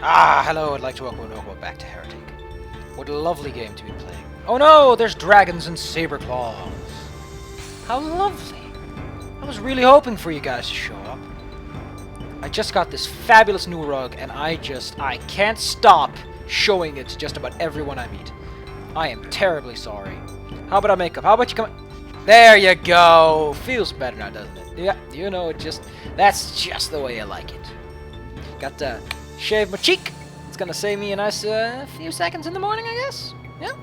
Ah, hello, I'd like to welcome back to Heretic. What a lovely game to be playing. Oh no, there's dragons and saber claws. How lovely. I was really hoping for you guys to show up. I just got this fabulous new rug, and I can't stop showing it to just about everyone I meet. I am terribly sorry. How about I make up? How about you come... There you go! Feels better now, doesn't it? Yeah, you know, that's just the way I like it. Got to shave my cheek. It's gonna save me a nice few seconds in the morning, I guess. Yeah,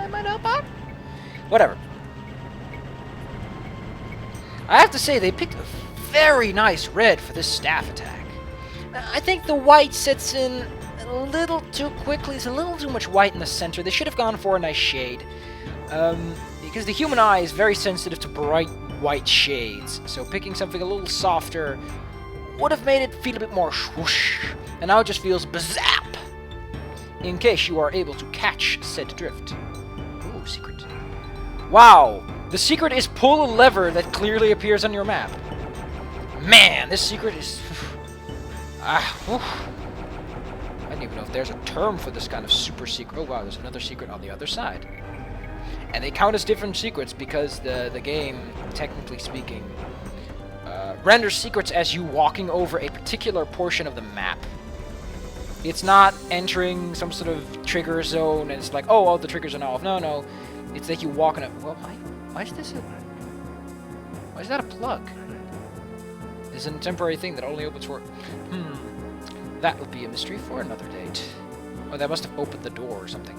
might help out. Whatever. I have to say, they picked a very nice red for this staff attack. I think the white sets in a little too quickly. There's a little too much white in the center. They should have gone for a nice shade. Because the human eye is very sensitive to bright white shades. So picking something a little softer would have made it feel a bit more swoosh. And now it just feels bazap. In case you are able to catch said drift. Ooh, secret. Wow! The secret is pull a lever that clearly appears on your map. Man, this secret is... I don't even know if there's a term for this kind of super secret. Oh wow, there's another secret on the other side. And they count as different secrets because the game, technically speaking, renders secrets as you walking over a particular portion of the map. It's not entering some sort of trigger zone and it's like, oh, all the triggers are now off. No, no. It's like you walking up. Well, why is this a... Why is that a plug? This is a temporary thing that only opens for... That would be a mystery for another date. Oh, that must have opened the door or something.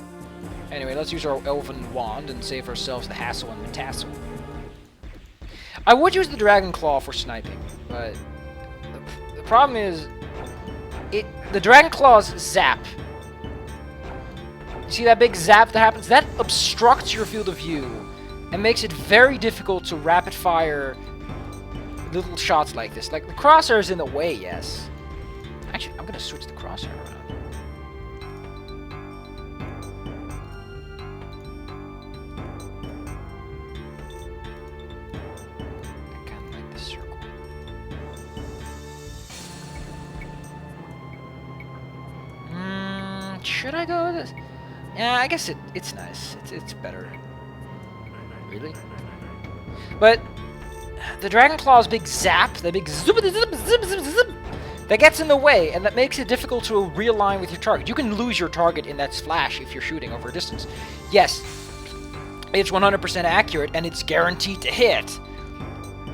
Anyway, let's use our elven wand and save ourselves the hassle and the tassel. I would use the dragon claw for sniping, but the problem is the dragon claws zap. You see that big zap that happens? That obstructs your field of view and makes it very difficult to rapid fire little shots like this. Like the crosshair is in the way, yes. Actually, I'm gonna switch the crosshair around. Should I go with this? Yeah, I guess it's nice. It's better. Really? But the Dragon Claw's big zap, the big zip, that gets in the way, and that makes it difficult to realign with your target. You can lose your target in that splash if you're shooting over a distance. Yes, it's 100% accurate, and it's guaranteed to hit.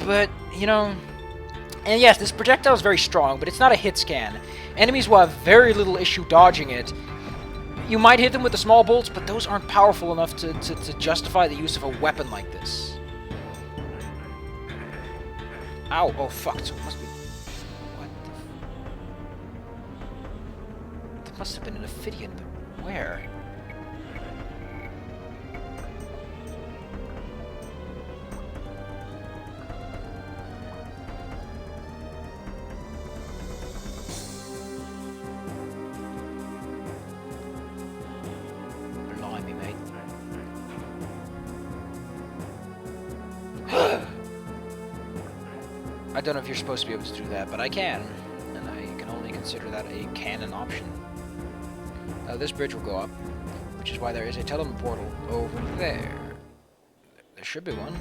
But, you know... And yes, this projectile is very strong, but it's not a hit scan. Enemies will have very little issue dodging it. You might hit them with the small bolts, but those aren't powerful enough to justify the use of a weapon like this. Ow, oh fuck, so it must be... What the... There must have been an Ophidian, but where? I don't know if you're supposed to be able to do that, but I can. And I can only consider that a canon option. This bridge will go up, which is why there is a teleport portal over there. There should be one.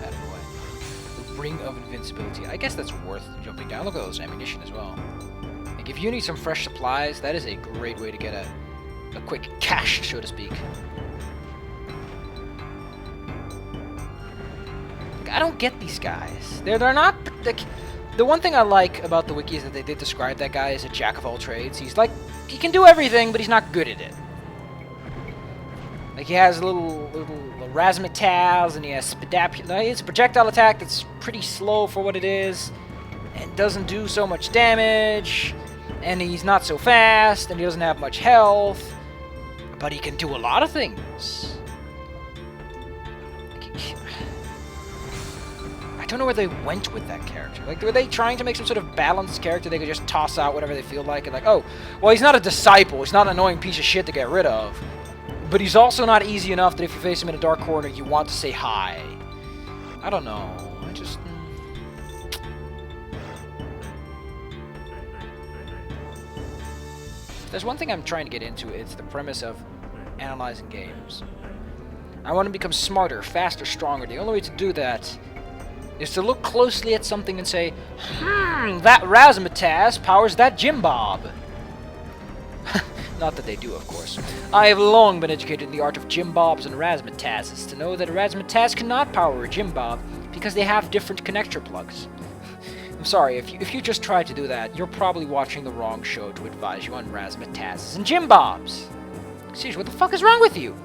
Out of the way. The Ring of Invincibility. I guess that's worth jumping down. Look at those ammunition as well. If you need some fresh supplies, that is a great way to get a quick cash, so to speak. Like, I don't get these guys. They're not... Like, the one thing I like about the wiki is that they did describe that guy as a jack of all trades. He's like... He can do everything, but he's not good at it. Like, he has a little Razzamatazes, and he has it's a projectile attack that's pretty slow for what it is. And doesn't do so much damage. And he's not so fast, and he doesn't have much health, but he can do a lot of things. I don't know where they went with that character. Like, were they trying to make some sort of balanced character they could just toss out whatever they feel like, and like, oh, well, he's not a disciple, he's not an annoying piece of shit to get rid of, But he's also not easy enough that if you face him in a dark corner, you want to say hi. I don't know. I just... If there's one thing I'm trying to get into, it's the premise of analyzing games. I want to become smarter, faster, stronger. The only way to do that is to look closely at something and say, that Razzamatazes powers that Jimbob. Not that they do, of course. I have long been educated in the art of Jimbobs and Razzamatazes to know that a Razzamatazes cannot power a Jimbob because they have different connector plugs. I'm sorry, if you just tried to do that, you're probably watching the wrong show to advise you on Razzamatazes and Jimbobs. Seriously, what the fuck is wrong with you?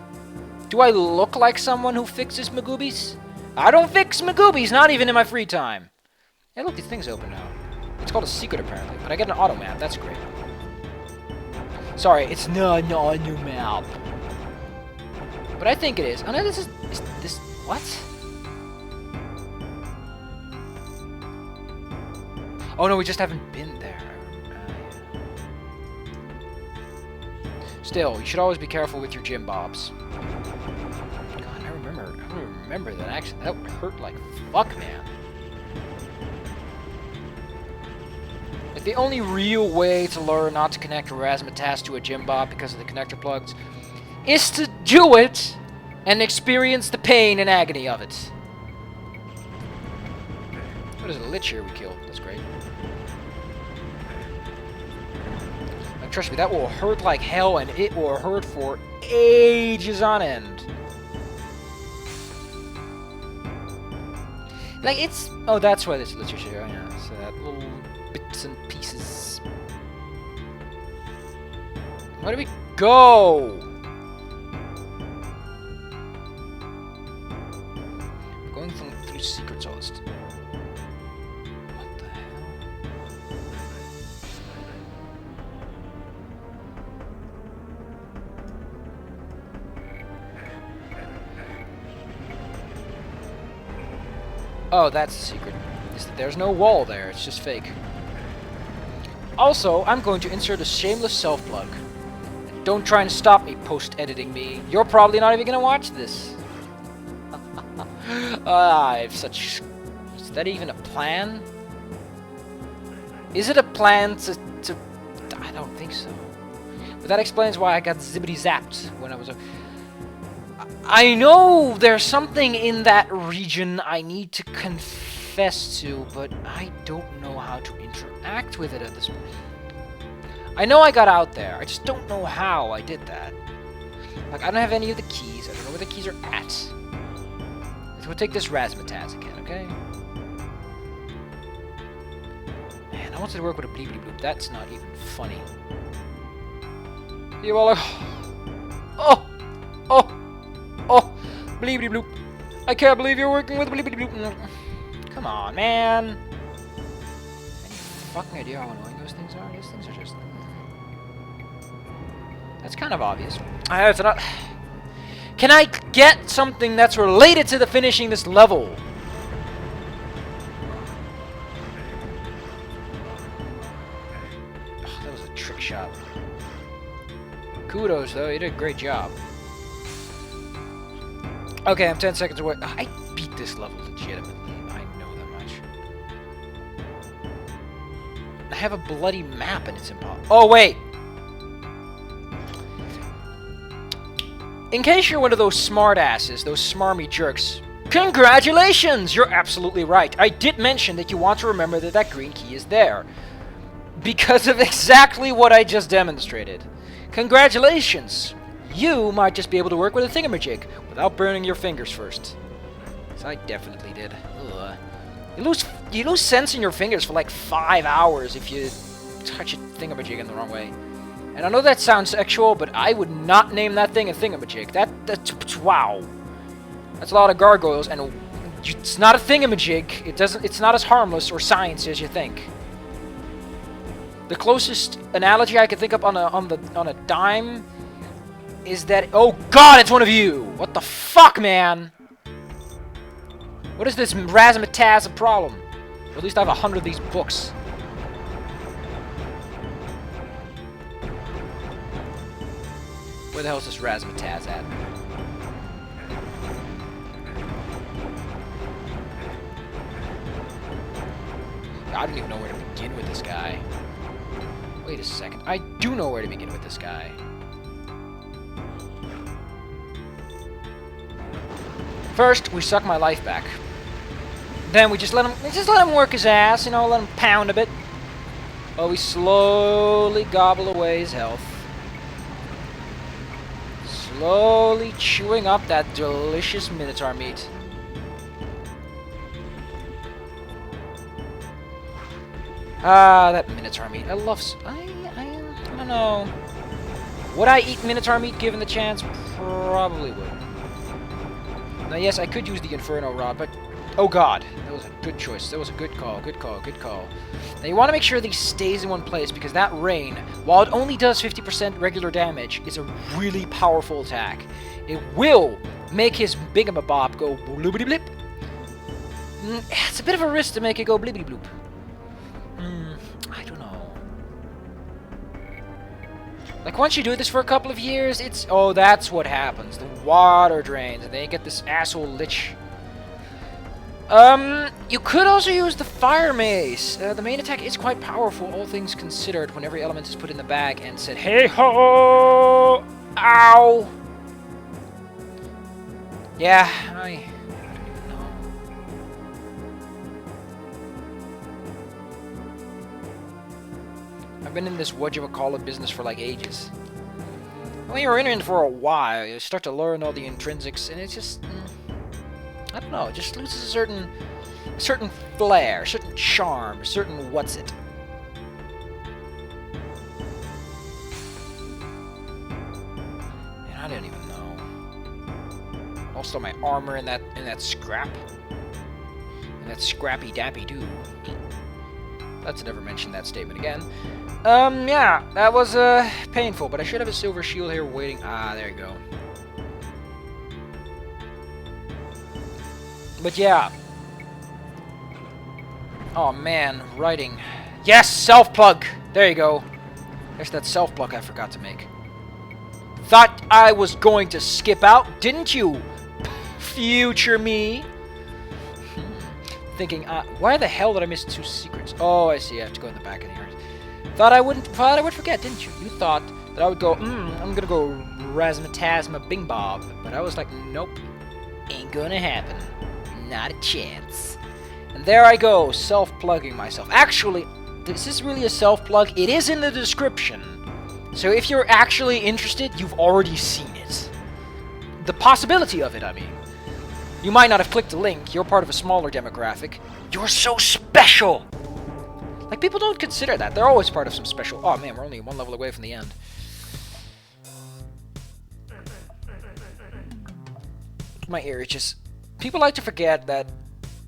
Do I look like someone who fixes Magoobies? I don't fix Magoobies, not even in my free time. Hey, look, these things open now. It's called a secret, apparently, but I get an auto map. That's great. Sorry, it's not on your map. But I think it is. Oh no, this is this... What? Oh no, we just haven't been there. Still, you should always be careful with your Jimbobs. God, I remember that action. That hurt like fuck, man. Like, the only real way to learn not to connect a Razzamatazes to a Jimbob because of the connector plugs is to do it and experience the pain and agony of it. What is it? A Lich here we killed. That's great. Like, trust me, that will hurt like hell, and it will hurt for ages on end. Like, it's... Oh, that's why this Lich is here. Yeah, so that little bits and pieces. Where do we go? We're going through secrets all this time. What the hell? Oh, that's the secret. Is that there's no wall there, it's just fake. Also, I'm going to insert a shameless self-plug. Don't try and stop me post-editing me. You're probably not even going to watch this. I have such... Is that even a plan? Is it a plan to... I don't think so. But that explains why I got zippity-zapped when I was... I know there's something in that region I need to confess to, but I don't know how to interact with it at this point. I know I got out there, I just don't know how I did that. Like, I don't have any of the keys, I don't know where the keys are at. Let's go take this Razzamatazes again, okay? Man, I wanted to work with a bleepity bloop, that's not even funny. You all are... Oh! Oh! Oh, bleepity bloop. I can't believe you're working with bleepity bloop. Come on, man. Any fucking idea how annoying those things are? Those things are just... That's kind of obvious. It's not... Can I get something that's related to the finishing this level? Oh, that was a trick shot. Kudos, though. You did a great job. Okay, I'm 10 seconds away. I beat this level legitimately. I know that much. I have a bloody map and it's impossible. Oh, wait! In case you're one of those smartasses, those smarmy jerks, congratulations! You're absolutely right. I did mention that you want to remember that that green key is there. Because of exactly what I just demonstrated. Congratulations! You might just be able to work with a thingamajig without burning your fingers first. So I definitely did. Ugh. You lose sense in your fingers for like 5 hours if you touch a thingamajig in the wrong way. And I know that sounds sexual, but I would not name that thing a thingamajig. That's wow. That's a lot of gargoyles, and it's not a thingamajig. It's not as harmless or science as you think. The closest analogy I could think of on a dime is that... Oh god, it's one of you! What the fuck, man? What is this Razzamatazes problem? Or at least I have 100 of these books. Where the hell is this Razzamataz at? I don't even know where to begin with this guy. Wait a second. I do know where to begin with this guy. First, we suck my life back. Then we just let him work his ass, you know, let him pound a bit. While we slowly gobble away his health. Slowly chewing up that delicious Minotaur meat. Ah, that Minotaur meat. I love... I don't know. Would I eat Minotaur meat given the chance? Probably would. Now, yes, I could use the Inferno Rod, but... Oh, God. That was a good choice. That was a good call. Good call. Good call. Now, you want to make sure these stays in one place, because that rain, while it only does 50% regular damage, is a really powerful attack. It will make his Bingamabob go bloobity-blip. It's a bit of a risk to make it go blibbity-bloop. I don't know. Like, once you do this for a couple of years, it's... Oh, that's what happens. The water drains, and then you get this asshole lich. You could also use the Fire Mace. The main attack is quite powerful, all things considered, when every element is put in the bag and said, hey-ho! Ow! Yeah, I don't even know. I've been in this whatchamacallit business for like ages. When you're in it for a while, you start to learn all the intrinsics, and it's just... I don't know, it just loses a certain flair, certain charm, certain what's-it. And I don't even know. Also, my armor in that scrap. And that scrappy-dappy-doo. Let's never mention that statement again. Yeah, that was, painful, but I should have a silver shield here waiting. Ah, there you go. But yeah. Oh man, writing. Yes, self-plug! There you go. There's that self-plug I forgot to make. Thought I was going to skip out, didn't you? Future me. Thinking, why the hell did I miss 2 secrets? Oh, I see, I have to go in the back of the earth. Thought I would forget, didn't you? You thought that I would go, I'm gonna go Razzamatazes and Jimbobs. But I was like, nope. Ain't gonna happen. Not a chance. And there I go, self-plugging myself. Actually, this is really a self-plug. It is in the description. So if you're actually interested, you've already seen it. The possibility of it, I mean. You might not have clicked the link. You're part of a smaller demographic. You're so special! Like, people don't consider that. They're always part of some special... Oh, man, we're only 1 level away from the end. My ear itches. People like to forget that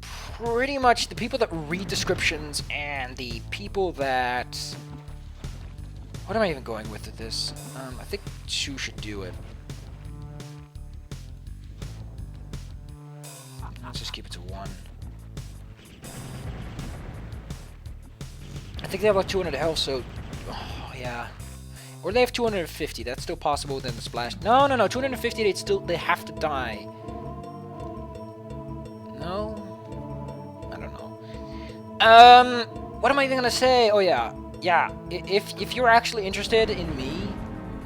pretty much the people that read descriptions and the people that... What am I even going with this? I think 2 should do it. Let's just keep it to 1. I think they have like 200 health, so... Oh, yeah. Or they have 250. That's still possible within the splash. No. 250, they have to die. No? I don't know. What am I even gonna say? Oh, yeah. Yeah, if you're actually interested in me,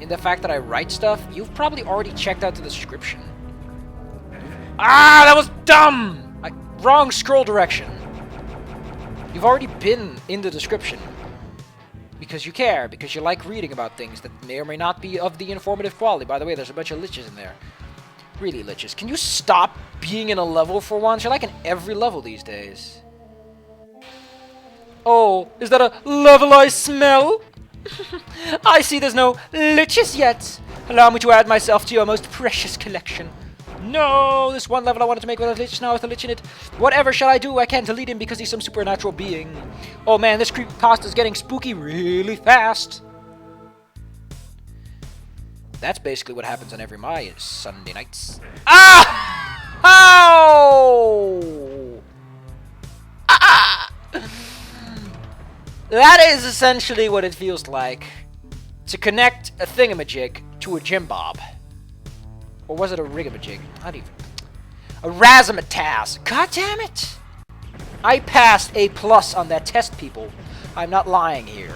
in the fact that I write stuff, you've probably already checked out the description. Ah, that was dumb! Wrong scroll direction. You've already been in the description. Because you care, because you like reading about things that may or may not be of the informative quality. By the way, there's a bunch of liches in there. Really, liches. Can you stop being in a level for once? You're like in every level these days. Oh, is that a level I smell? I see there's no liches yet. Allow me to add myself to your most precious collection. No, this one level I wanted to make with a lich, now with a lich in it. Whatever shall I do? I can't delete him because he's some supernatural being. Oh man, this creepypasta is getting spooky really fast. That's basically what happens on every my Sunday nights. Ah! Ow! Ah! That is essentially what it feels like to connect a thingamajig to to a Jimbob? Or was it a Rigamajig? Not even. A Razzamatazes. God damn it! I passed A+ on that test, people. I'm not lying here.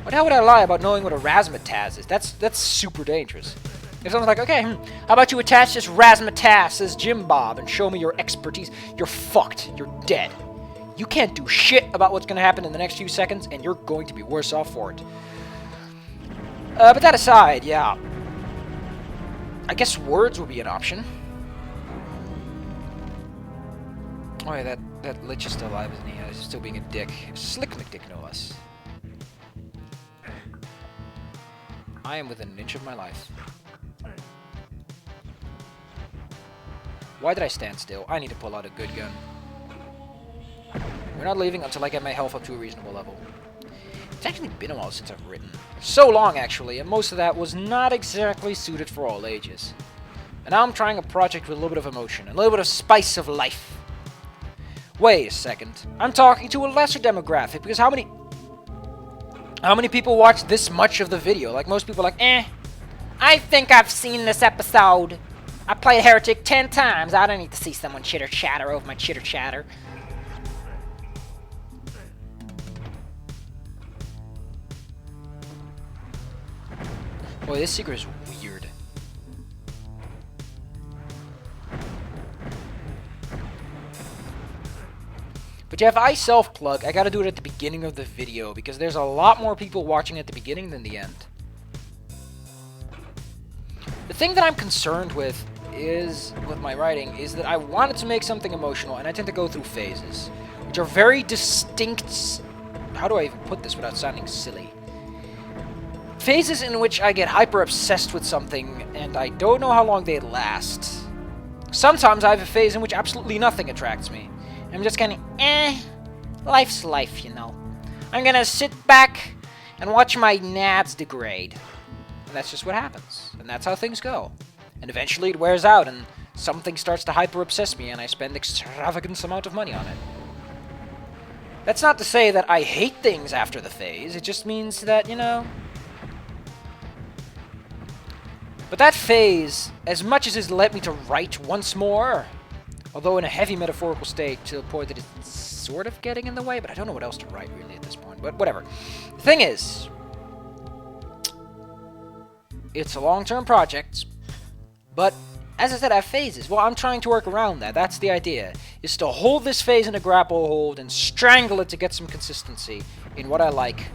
What the hell would I lie about knowing what a Razzamatazes is? That's super dangerous. If someone's like, okay, how about you attach this Razzamatazes Jimbob and show me your expertise? You're fucked. You're dead. You can't do shit about what's going to happen in the next few seconds, and you're going to be worse off for it. But that aside, yeah. I guess words would be an option. Oh yeah, that Lich is still alive, isn't he? He's still being a dick. Slick McDick, no less. I am within an inch of my life. Why did I stand still? I need to pull out a good gun. We're not leaving until I get my health up to a reasonable level. It's actually been a while since I've written. So long, actually, and most of that was not exactly suited for all ages. And now I'm trying a project with a little bit of emotion, a little bit of spice of life. Wait a second. I'm talking to a lesser demographic, because how many people watch this much of the video? Like, most people are like, I think I've seen this episode. I played Heretic 10 times. I don't need to see someone chitter-chatter over my chitter-chatter. Boy, this secret is weird. But yeah, if I self-plug, I gotta do it at the beginning of the video, because there's a lot more people watching at the beginning than the end. The thing that I'm concerned with my writing is that I wanted to make something emotional, and I tend to go through phases, which are very distinct. How do I even put this without sounding silly? Phases in which I get hyper-obsessed with something, and I don't know how long they last. Sometimes I have a phase in which absolutely nothing attracts me. I'm just kind of, life's life, you know. I'm gonna sit back and watch my nads degrade. And that's just what happens. And that's how things go. And eventually it wears out, and something starts to hyper-obsess me, and I spend extravagant amount of money on it. That's not to say that I hate things after the phase, it just means that, you know... But that phase, as much as it's led me to write once more, although in a heavy metaphorical state to the point that it's sort of getting in the way, but I don't know what else to write really at this point, but whatever. The thing is, it's a long-term project, but as I said, I have phases. Well, I'm trying to work around that. That's the idea, is to hold this phase in a grapple hold and strangle it to get some consistency in what I like.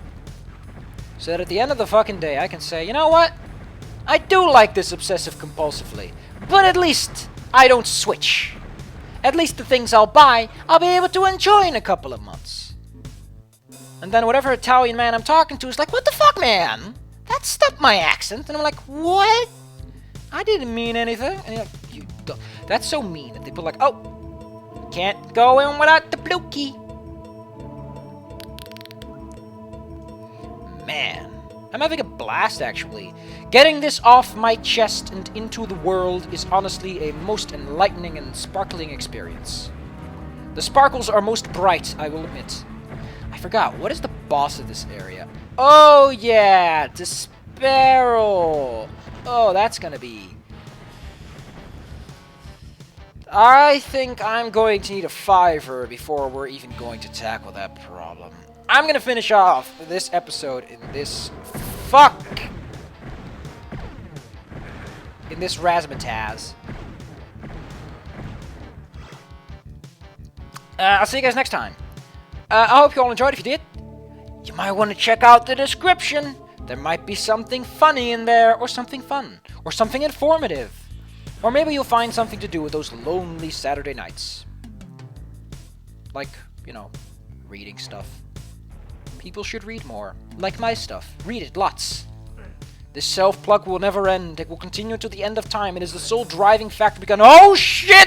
So that at the end of the fucking day, I can say, you know what? I do like this obsessive-compulsively, but at least I don't switch. At least the things I'll buy, I'll be able to enjoy in a couple of months. And then whatever Italian man I'm talking to is like, what the fuck, man? That's not my accent. And I'm like, what? I didn't mean anything. And you're like, you don't. That's so mean that people are like, oh, can't go in without the blue key. Man, I'm having a blast, actually. Getting this off my chest and into the world is honestly a most enlightening and sparkling experience. The sparkles are most bright, I will admit. I forgot, what is the boss of this area? Oh yeah, Desperal. Oh, that's gonna be... I think I'm going to need a $5 before we're even going to tackle that problem. I'm gonna finish off this episode in this... in this Razzamatazes. I'll see you guys next time. I hope you all enjoyed. If you did, you might want to check out the description. There might be something funny in there, or something fun, or something informative. Or maybe you'll find something to do with those lonely Saturday nights. Like, you know, reading stuff. People should read more. Like my stuff. Read it, lots. This self-plug will never end. It will continue to the end of time. It is the sole driving factor begun. Oh shit!